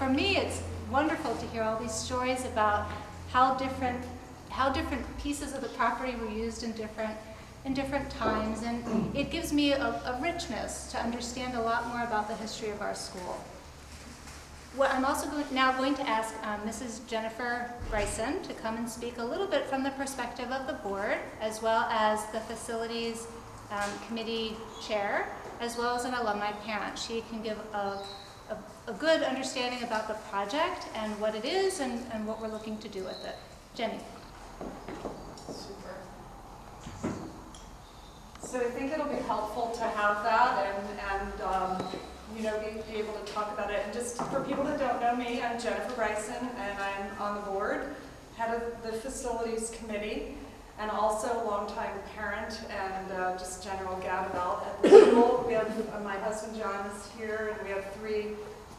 for me, it's wonderful to hear all these stories about how different pieces of the property were used in different times, and it gives me a richness to understand a lot more about the history of our school. Well, I'm also now going to ask Mrs. Jennifer Bryson to come and speak a little bit from the perspective of the board, as well as the facilities committee chair, as well as an alumni parent. She can give a good understanding about the project and what it is and what we're looking to do with it. Jenny. Super. So I think it'll be helpful to have that and you know, be able to talk about it. And just for people that don't know me, I'm Jennifer Bryson, and I'm on the board, head of the facilities committee, and also a longtime parent and just general gadabout at the school. We have my husband John is here, and we have 3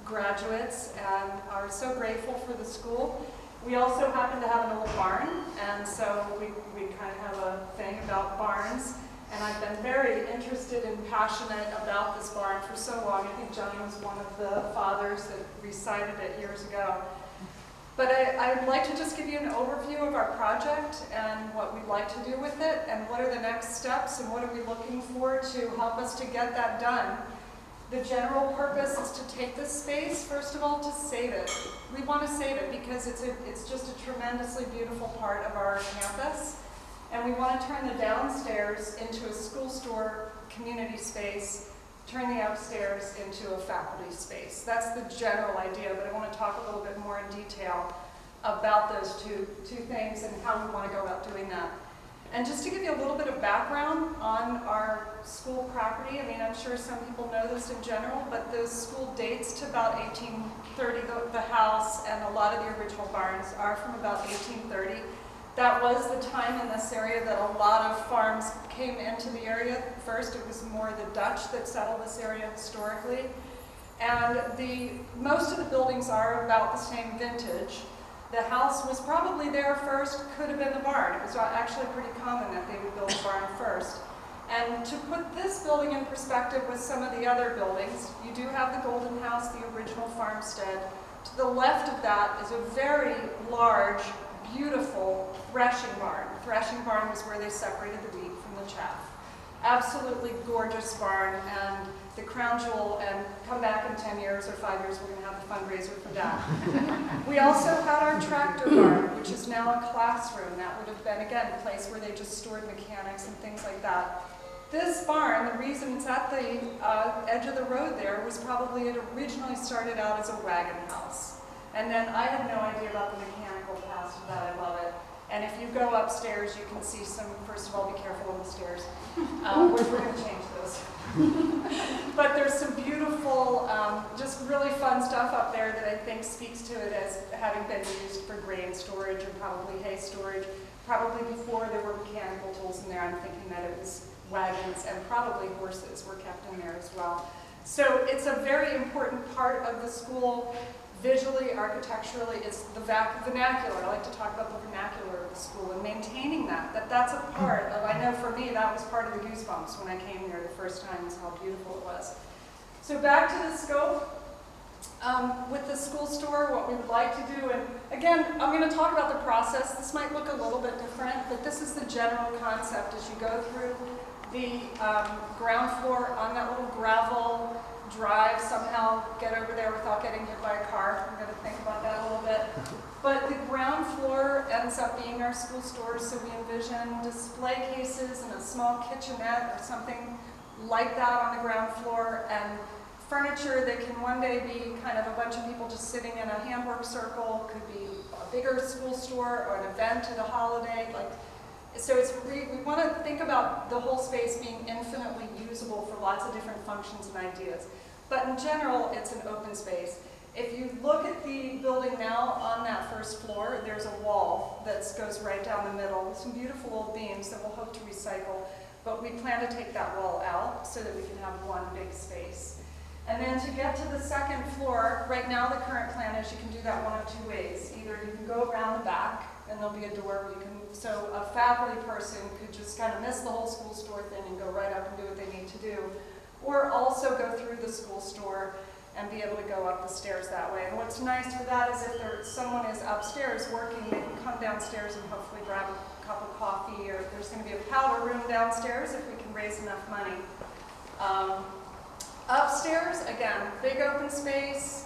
graduates, and are so grateful for the school. We also happen to have an old barn, and so we kind of have a thing about barns. And I've been very interested and passionate about this barn for so long. I think Johnny was one of the fathers that recited it years ago. But I'd like to just give you an overview of our project and what we'd like to do with it, and what are the next steps, and what are we looking for to help us to get that done. The general purpose is to take this space, first of all, to save it. We want to save it because it's just a tremendously beautiful part of our campus. And we want to turn the downstairs into a school store community space, turn the upstairs into a faculty space. That's the general idea, but I want to talk a little bit more in detail about those two things and how we want to go about doing that. And just to give you a little bit of background on our school property, I mean, I'm sure some people know this in general, but the school dates to about 1830, the house and a lot of the original barns are from about 1830. That was the time in this area that a lot of farms came into the area. First, it was more the Dutch that settled this area historically. And most of the buildings are about the same vintage. The house was probably there first, could have been the barn. It was actually pretty common that they would build a barn first. And to put this building in perspective with some of the other buildings, you do have the Golden House, the original farmstead. To the left of that is a very large, beautiful threshing barn. The threshing barn was where they separated the wheat from the chaff. Absolutely gorgeous barn, and the crown jewel, and come back in 10 years or 5 years, we're going to have a fundraiser for that. We also had our tractor barn, which is now a classroom. That would have been, again, a place where they just stored mechanics and things like that. This barn, the reason it's at the edge of the road there was probably it originally started out as a wagon house. And then I have no idea about the mechanical past of that. I love it. And if you go upstairs, you can see some, first of all, be careful on the stairs. We're going to change those. But there's some beautiful, just really fun stuff up there that I think speaks to it as having been used for grain storage and probably hay storage. Probably before there were mechanical tools in there, I'm thinking that it was wagons, and probably horses were kept in there as well. So it's a very important part of the school. Visually, architecturally, it's the vernacular. I like to talk about the vernacular of the school and maintaining that's a part of, I know for me, that was part of the goosebumps when I came here the first time, is how beautiful it was. So back to the scope. With the school store, what we would like to do, and again, I'm going to talk about the process. This might look a little bit different, but this is the general concept as you go through the ground floor on that little gravel drive, somehow get over there without getting hit by a car. I'm going to think about that a little bit. But the ground floor ends up being our school store, so we envision display cases and a small kitchenette or something like that on the ground floor, and furniture that can one day be kind of a bunch of people just sitting in a Hamburg circle, could be a bigger school store or an event at a holiday. So we want to think about the whole space being infinitely usable for lots of different functions and ideas. But in general, it's an open space. If you look at the building now on that first floor, there's a wall that goes right down the middle with some beautiful old beams that we'll hope to recycle. But we plan to take that wall out so that we can have one big space. And then to get to the second floor, right now the current plan is you can do that one of two ways. Either you can go around the back, and there'll be a door where you can, so a faculty person could just kind of miss the whole school store thing and go right up and do what they need to do. Or also go through the school store and be able to go up the stairs that way. And what's nice for that is if someone is upstairs working, they can come downstairs and hopefully grab a cup of coffee, or there's going to be a powder room downstairs if we can raise enough money. Upstairs, again, big open space,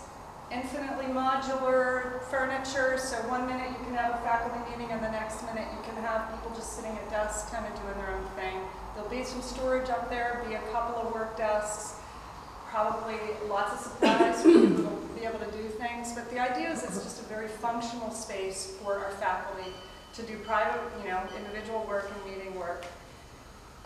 infinitely modular furniture, so one minute you can have a faculty meeting and the next minute you can have people just sitting at desks kind of doing their own thing. There'll be some storage up there, be a couple of work desks, probably lots of supplies for people to be able to do things, but the idea is it's just a very functional space for our faculty to do private, individual work and meeting work.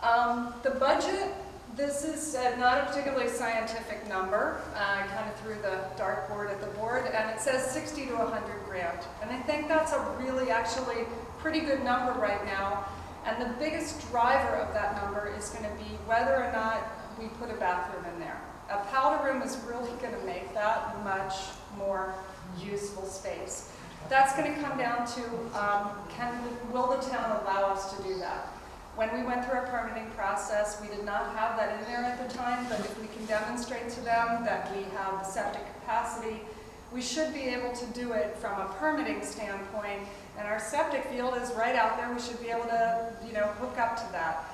The budget, this is not a particularly scientific number. I kind of threw the dartboard at the board, and it says 60 to 100 grand. And I think that's a really actually pretty good number right now. And the biggest driver of that number is going to be whether or not we put a bathroom in there. A powder room is really going to make that much more useful space. That's going to come down to will the town allow us to do that? When we went through our permitting process, we did not have that in there at the time, but if we can demonstrate to them that we have the septic capacity, we should be able to do it from a permitting standpoint, and our septic field is right out there. We should be able to, hook up to that.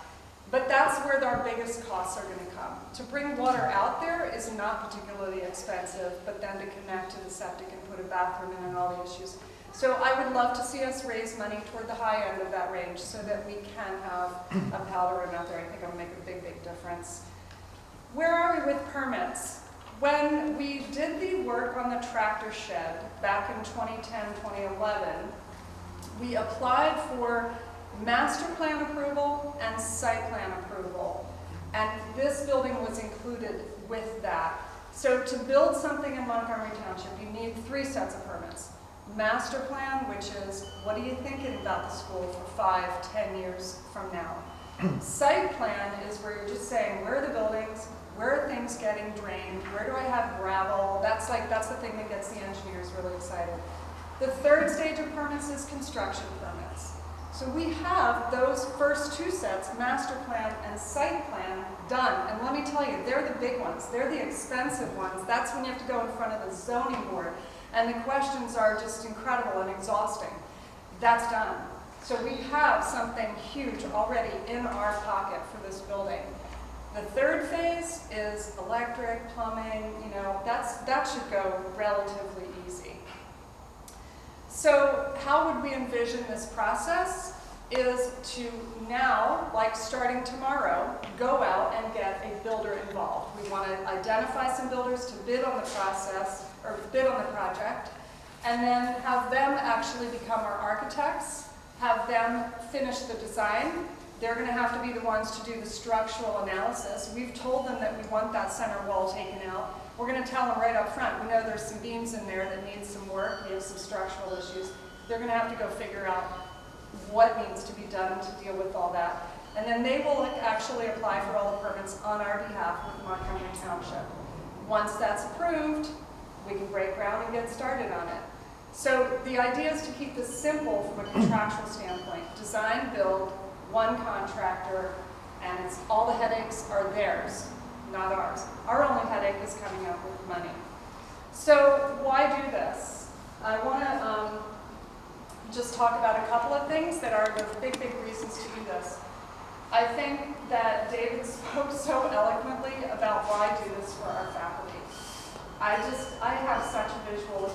But that's where our biggest costs are going to come. To bring water out there is not particularly expensive, but then to connect to the septic and put a bathroom in and all the issues. So I would love to see us raise money toward the high end of that range so that we can have a powder room out there. I think it'll make a big, big difference. Where are we with permits? When we did the work on the tractor shed back in 2010, 2011, we applied for master plan approval and site plan approval. And this building was included with that. So to build something in Montgomery Township, you need 3 sets of permits. Master plan, which is what are you thinking about the school for 5, 10 years from now? Site plan is where you're just saying, where are the buildings? Where are things getting drained? Where do I have gravel? That's the thing that gets the engineers really excited. The 3rd stage of permits is construction permits. So we have those first 2 sets, master plan and site plan, done. And let me tell you, they're the big ones. They're the expensive ones. That's when you have to go in front of the zoning board. And the questions are just incredible and exhausting. That's done. So we have something huge already in our pocket for this building. The 3rd phase is electric, plumbing, that should go relatively easy. So how would we envision this process? Is to now, like starting tomorrow, go out and get a builder involved. We want to identify some builders to bid on the process, or bid on the project, and then have them actually become our architects, have them finish the design. They're going to have to be the ones to do the structural analysis. We've told them that we want that center wall taken out. We're going to tell them right up front, we know there's some beams in there that need some work, we have some structural issues. They're going to have to go figure out what needs to be done to deal with all that. And then they will actually apply for all the permits on our behalf with Montgomery Township. Once that's approved, we can break ground and get started on it. So the idea is to keep this simple from a contractual standpoint. Design, build, one contractor, and all the headaches are theirs, not ours. Our only headache is coming up with money. So why do this? I want to just talk about a couple of things that are the big, big reasons to do this. I think that David spoke so eloquently about why do this for our faculty. I have such a visual